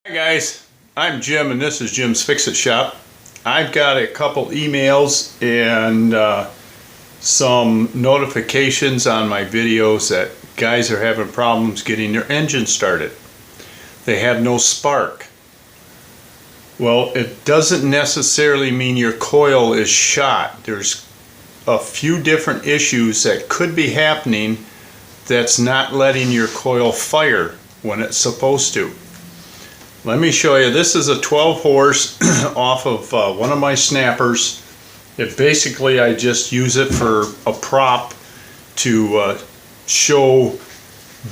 Hi guys, I'm Jim and this is Jim's Fix-It Shop. I've got a couple emails and some notifications on my videos that guys are having problems getting their engine started. They have no spark. Well, it doesn't necessarily mean your coil is shot. There's a few different issues that could be happening that's not letting your coil fire when it's supposed to. Let me show you. This is a 12 horse off of one of my snappers. Basically I just use it for a prop to show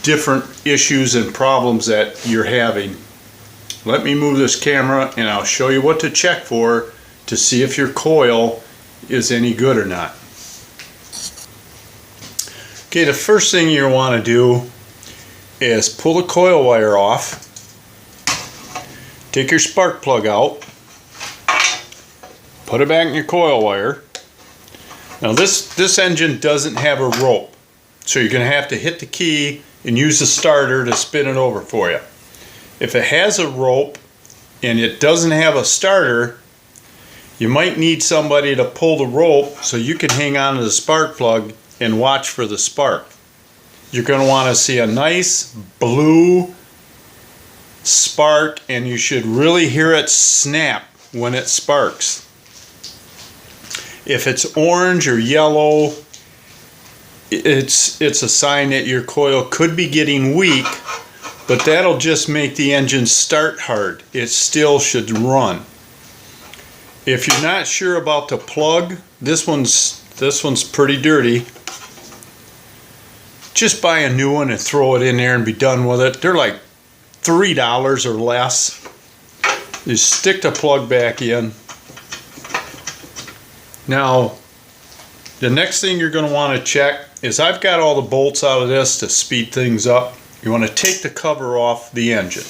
different issues and problems that you're having. Let me move this camera and I'll show you what to check for to see if your coil is any good or not. Okay, the first thing you want to do is pull the coil wire off. Take your spark plug out, put it back in your coil wire. Now this engine doesn't have a rope, so you're going to have to hit the key and use the starter to spin it over for you. If it has a rope and it doesn't have a starter, you might need somebody to pull the rope so you can hang on to the spark plug and watch for the spark. You're going to want to see a nice blue spark, and you should really hear it snap when it sparks. If it's orange or yellow, it's a sign that your coil could be getting weak, but that'll just make the engine start hard. It still should run. If you're not sure about the plug, this one's pretty dirty. Just buy a new one and throw it in there and be done with it. They're like $3 or less. You stick the plug back in. Now, the next thing you're going to want to check is, I've got all the bolts out of this to speed things up. You want to take the cover off the engine.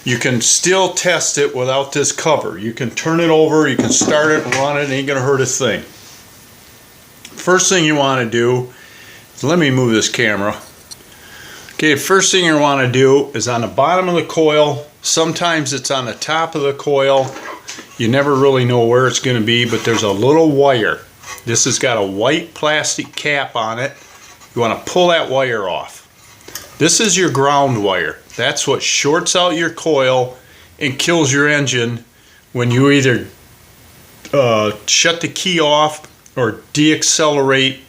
You can still test it without this cover. You can turn it over, you can start it and run it, it ain't going to hurt a thing. First thing you want to do, let me move this camera. Okay, the first thing you want to do is on the bottom of the coil. Sometimes it's on the top of the coil. You never really know where it's going to be, but there's a little wire. This has got a white plastic cap on it. You want to pull that wire off. This is your ground wire. That's what shorts out your coil and kills your engine when you either shut the key off or deaccelerate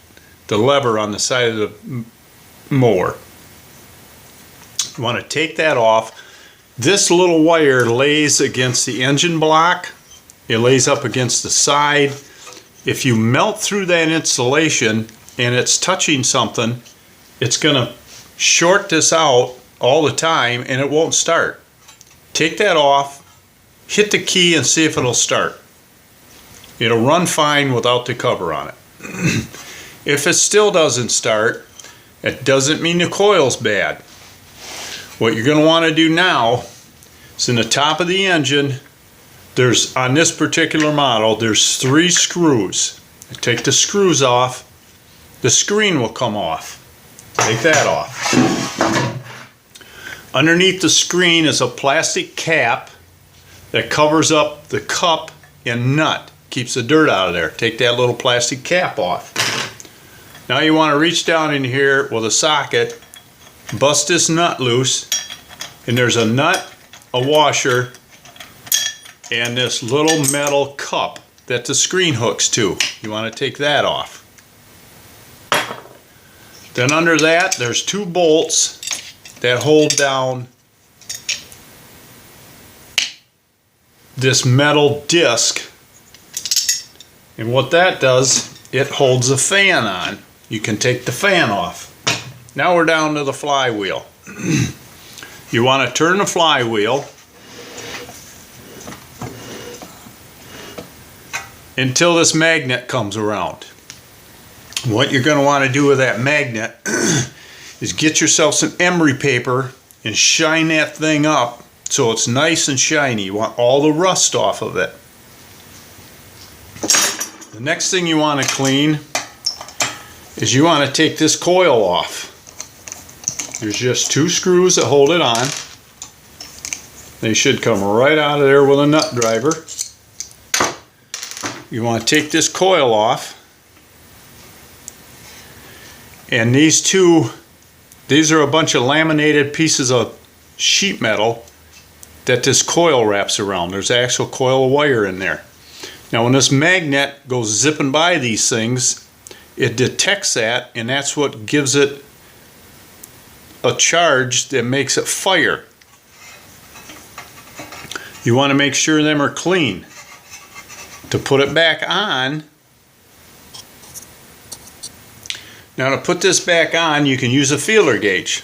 the lever on the side of the mower. You want to take that off. This little wire lays against the engine block. It lays up against the side. If you melt through that insulation and it's touching something, it's going to short this out all the time and it won't start. Take that off, hit the key and see if it'll start. It'll run fine without the cover on it. If it still doesn't start, it doesn't mean the coil's bad. What you're going to want to do now is, in the top of the engine, on this particular model, there's 3 screws. Take the screws off, the screen will come off. Take that off. Underneath the screen is a plastic cap that covers up the cup and nut, keeps the dirt out of there. Take that little plastic cap off. Now you want to reach down in here with a socket, bust this nut loose, and there's a nut, a washer, and this little metal cup that the screen hooks to. You want to take that off. Then under that, there's 2 bolts that hold down this metal disc. And what that does, it holds a fan on. You can take the fan off. Now we're down to the flywheel. You want to turn the flywheel until this magnet comes around. What you're going to want to do with that magnet is get yourself some emery paper and shine that thing up so it's nice and shiny. You want all the rust off of it. The next thing you want to clean is you want to take this coil off. There's just 2 screws that hold it on. They should come right out of there with a nut driver. You want to take this coil off. And these are a bunch of laminated pieces of sheet metal that this coil wraps around. There's actual coil of wire in there. Now when this magnet goes zipping by these things, it detects that, and that's what gives it a charge that makes it fire. You want to make sure them are clean. To put it back on, now to put this back on, you can use a feeler gauge.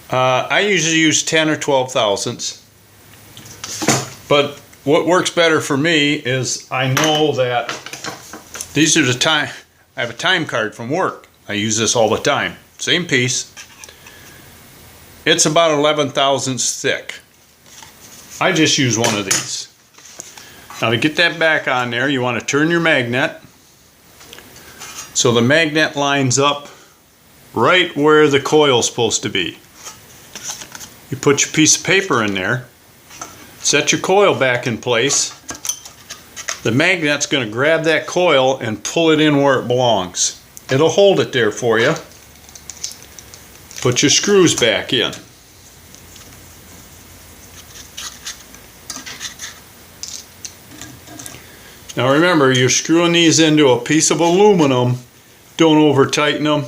I usually use 10 or 12 thousandths. But what works better for me is I know that these are the time. I have a time card from work. I use this all the time. Same piece. It's about 11 thousandths thick. I just use one of these. Now to get that back on there, you want to turn your magnet so the magnet lines up right where the coil is supposed to be. You put your piece of paper in there, set your coil back in place. The magnet's going to grab that coil and pull it in where it belongs. It'll hold it there for you. Put your screws back in. Now remember, you're screwing these into a piece of aluminum. Don't over tighten them.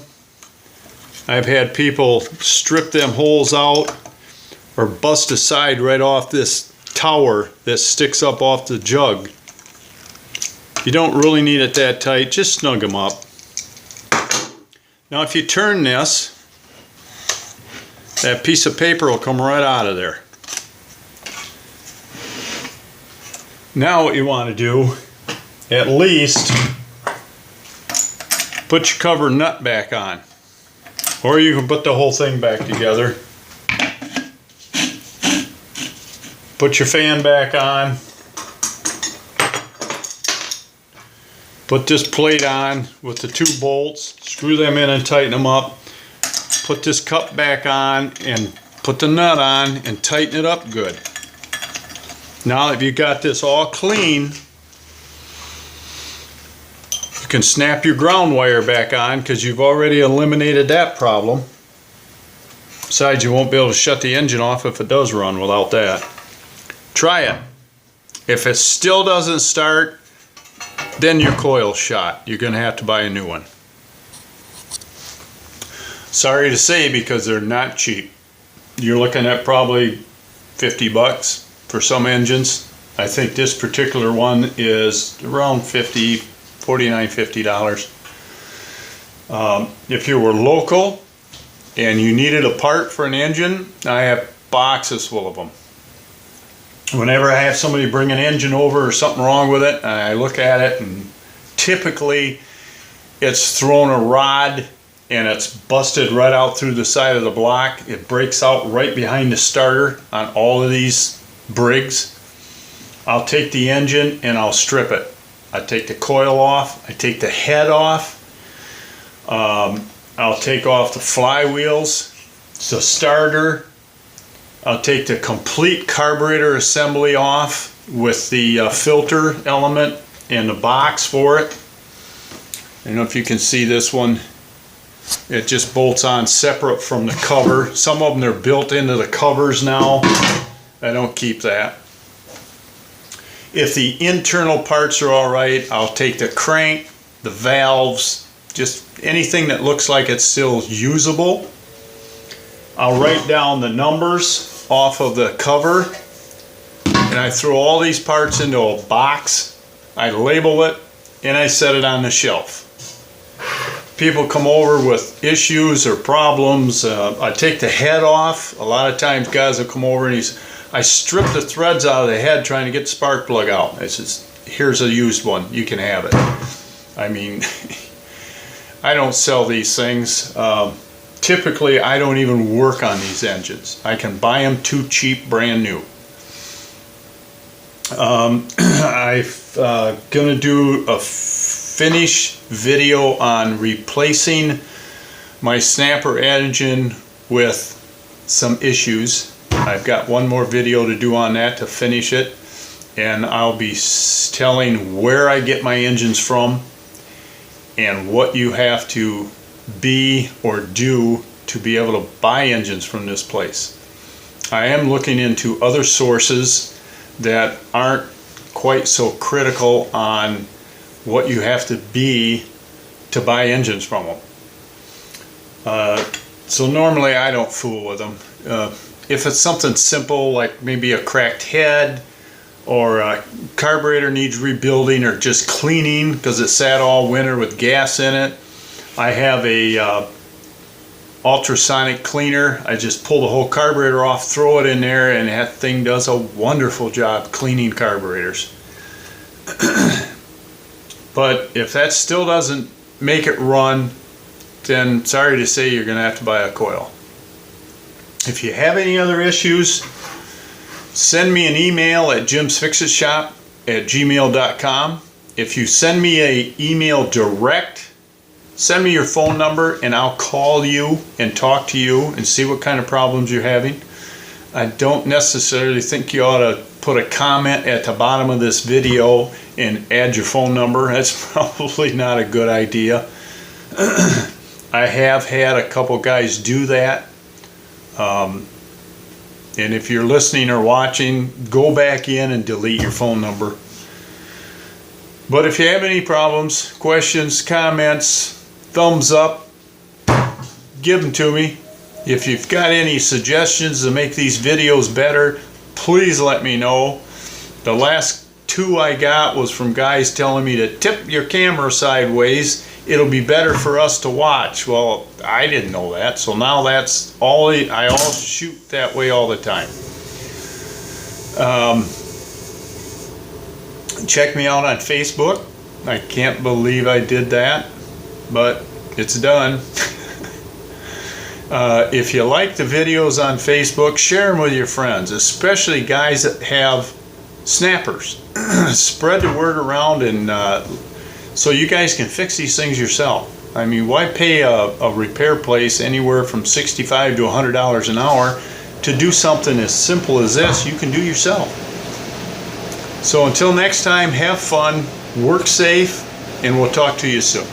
I've had people strip them holes out or bust a side right off this tower that sticks up off the jug. You don't really need it that tight, just snug them up. Now if you turn this, that piece of paper will come right out of there. Now what you want to do, at least put your cover nut back on. Or you can put the whole thing back together. Put your fan back on. Put this plate on with the 2 bolts. Screw them in and tighten them up. Put this cup back on and put the nut on and tighten it up good. Now if you got this all clean, you can snap your ground wire back on because you've already eliminated that problem. Besides, you won't be able to shut the engine off if it does run without that. Try it. If it still doesn't start, then your coil's shot. You're going to have to buy a new one. Sorry to say, because they're not cheap. You're looking at probably 50 bucks for some engines. I think this particular one is around $49, $50. If you were local and you needed a part for an engine, I have boxes full of them. Whenever I have somebody bring an engine over or something wrong with it, I look at it and typically it's thrown a rod and it's busted right out through the side of the block. It breaks out right behind the starter on all of these Briggs. I'll take the engine and I'll strip it. I take the coil off, I take the head off, I'll take off the flywheels, the starter, I'll take the complete carburetor assembly off with the filter element and the box for it. I don't know if you can see this one. It just bolts on separate from the cover. Some of them they're built into the covers now. I don't keep that. If the internal parts are alright, I'll take the crank, the valves, just anything that looks like it's still usable. I'll write down the numbers off of the cover and I throw all these parts into a box. I label it and I set it on the shelf. People come over with issues or problems. I take the head off. A lot of times guys will come over and I strip the threads out of the head trying to get the spark plug out. I says, here's a used one, you can have it. I mean, I don't sell these things. Typically, I don't even work on these engines. I can buy them too cheap, brand new. I'm gonna do a finish video on replacing my snapper engine with some issues. I've got one more video to do on that to finish it, and I'll be telling where I get my engines from and what you have to be or do to be able to buy engines from this place. I am looking into other sources that aren't quite so critical on what you have to be to buy engines from them. So normally I don't fool with them. If it's something simple like maybe a cracked head or a carburetor needs rebuilding or just cleaning because it sat all winter with gas in it, I have a ultrasonic cleaner. I just pull the whole carburetor off, throw it in there, and that thing does a wonderful job cleaning carburetors. But if that still doesn't make it run, then sorry to say you're going to have to buy a coil. If you have any other issues, send me an email at jimsfixitshop@gmail.com. If you send me an email direct, send me your phone number and I'll call you and talk to you and see what kind of problems you're having. I don't necessarily think you ought to put a comment at the bottom of this video and add your phone number. That's probably not a good idea. I have had a couple guys do that. And if you're listening or watching, go back in and delete your phone number. But if you have any problems, questions, comments, thumbs up, give them to me. If you've got any suggestions to make these videos better, please let me know. The last 2 I got was from guys telling me to tip your camera sideways. It'll be better for us to watch. Well, I didn't know that, so now that's all. I all shoot that way all the time. Check me out on Facebook. I can't believe I did that, but it's done. If you like the videos on Facebook, share them with your friends, especially guys that have snappers. Spread the word around, and so you guys can fix these things yourself. I mean, why pay a repair place anywhere from $65 to $100 an hour to do something as simple as this you can do yourself? So until next time, have fun, work safe, and we'll talk to you soon.